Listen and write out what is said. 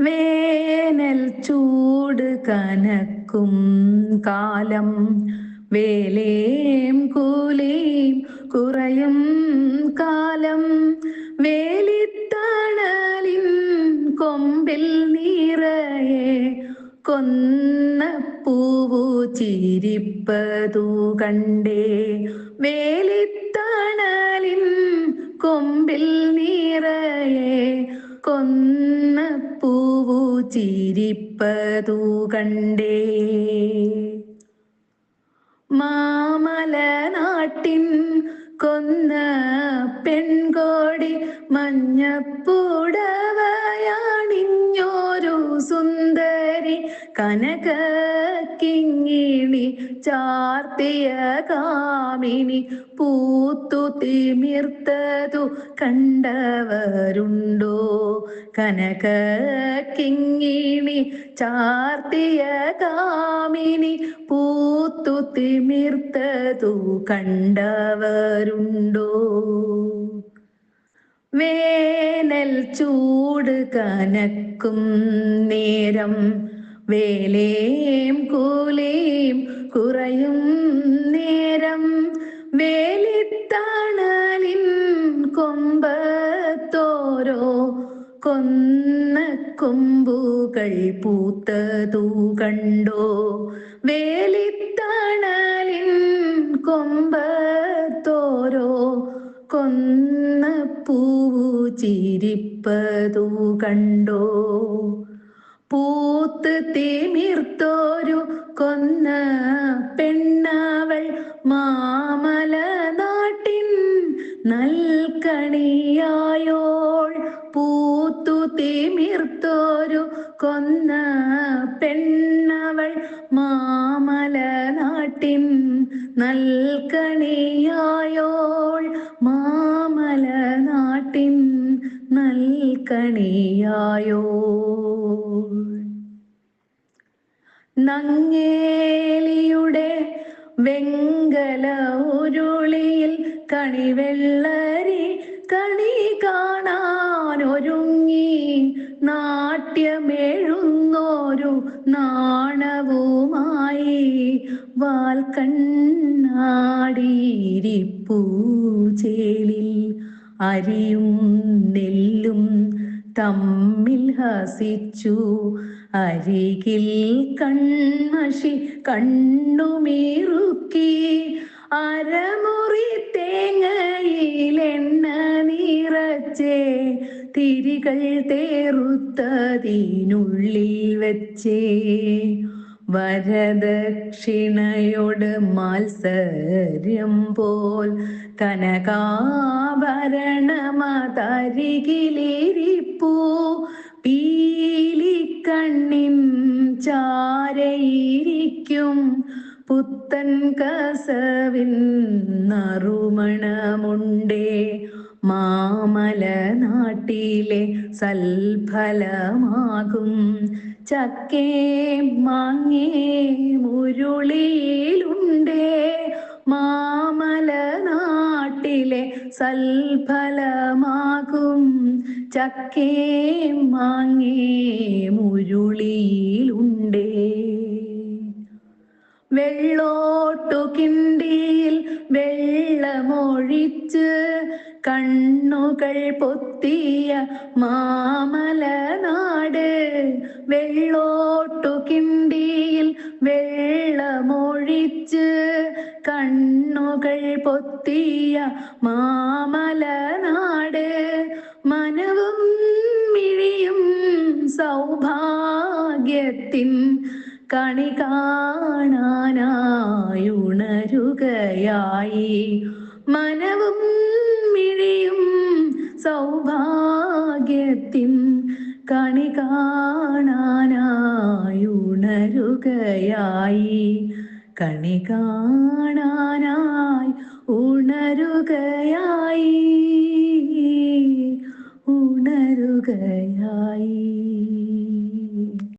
വേനൽ ചൂട് കനക്കും കാലം, വേലേം കൂലിയും കുറയും കാലം, വേലിത്തണലിൻ കൊമ്പിൽ നിറയെ കൊന്ന പൂവു ചിരിപ്പതു കണ്ടേ. വേലിത്തണലിൻ കൊമ്പിൽ നിറയെ കൊന്ന പൂവു ചിരിപ്പതു കണ്ടേ. മാമല നാട്ടിൻ കൊന്ന പെൺകോടി മഞ്ഞപ്പുടവയണിഞ്ഞോരു സുന്ദരി, കനക കിങ്ങിണി ചാർത്തിയ കാമിനി, പൂത്തു തിമിർത്തതു കണ്ടവരുണ്ടോ? കനക കിങ്ങിണി ചാർത്തിയ കാമിനി, പൂത്തു തിമിർത്തതു കണ്ടവരുണ്ടോ? വേനൽ ചൂട് കനക്കും നേരം, വേലേം കൂലിയും കുറയും നേരം, വേലിത്തണലിൻ കൊമ്പത്തോരോ കൊന്ന കൊമ്പുകൾ പൂത്തതു കണ്ടോ? വേലിത്തണലിൻ കൊമ്പത്തോരോ കൊന്ന പൂവു ചിരിപ്പതു കണ്ടോ? പൂത്ത് തിമിർത്തോരു കൊന്ന പെണ്ണവൾ, മാമല നാട്ടിൻ നൽകണിയായോൾ. പൂത്തു തിമിർത്തോരു കൊന്ന പെണ്ണവൾ, മാമല നാട്ടിൻ നൽകണിയായോൾ. മാമല നാട്ടിൻ നൽകണിയായോൾ. നങ്ങേലിയുടെ വെങ്കല ഉരുളിയിൽ കണിവെള്ളരി കണി കാണാനൊരുങ്ങി, നാട്യമെഴുന്നോരു നാണവുമായി വാൽക്കണ്ണാടിയിരിപ്പൂ ചേലിൽ. അരിയും നെല്ലും തമ്മിൽ ഹസിച്ചു അരികിൽ കൺമഷി കണ്ണുമീറുക്കി, അരമുറി തേങ്ങയിലെണ്ണ നിറച്ചേ തിരികൾ തേറുത്തതിനുള്ളിൽ വെച്ചേ. വരദക്ഷിണയോട് മാത്സര്യം പോൽ കനകാഭരണമതരികിലിരിപ്പൂ, പീലിക്കണ്ണിൻ ചാരയിരിക്കും പുത്തൻ കസവിൻ നറുമണമുണ്ടേ. മാമല നാട്ടിലെ സൽഫലമാകും ചക്കേ മാങ്ങേ മുരുളിയിലുണ്ടേ. മാമല നാട്ടിലെ സൽഫലമാകും ചക്കേ മാങ്ങേ മുരുളിയിലുണ്ടേ. വെള്ളോട്ടു കിണ്ടിയിൽ വെള്ളമൊഴിച്ച് കണ്ണുകൾ പൊത്തിയ മാമല നാട്. വെള്ളോട്ടു കിണ്ടിയിൽ വെള്ളമൊഴിച്ച് കണ്ണുകൾ പൊത്തിയ മാമല നാട്. മനവും മിഴിയും സൗഭാഗ്യത്തിൻ കണി കാണാനായുണരുകയായി. മനവും മിഴിയും സൗഭാഗ്യത്തിൻ കണി കാണാനായുണരുകയായി. കണി കാണാനായി ഉണരുകയായി.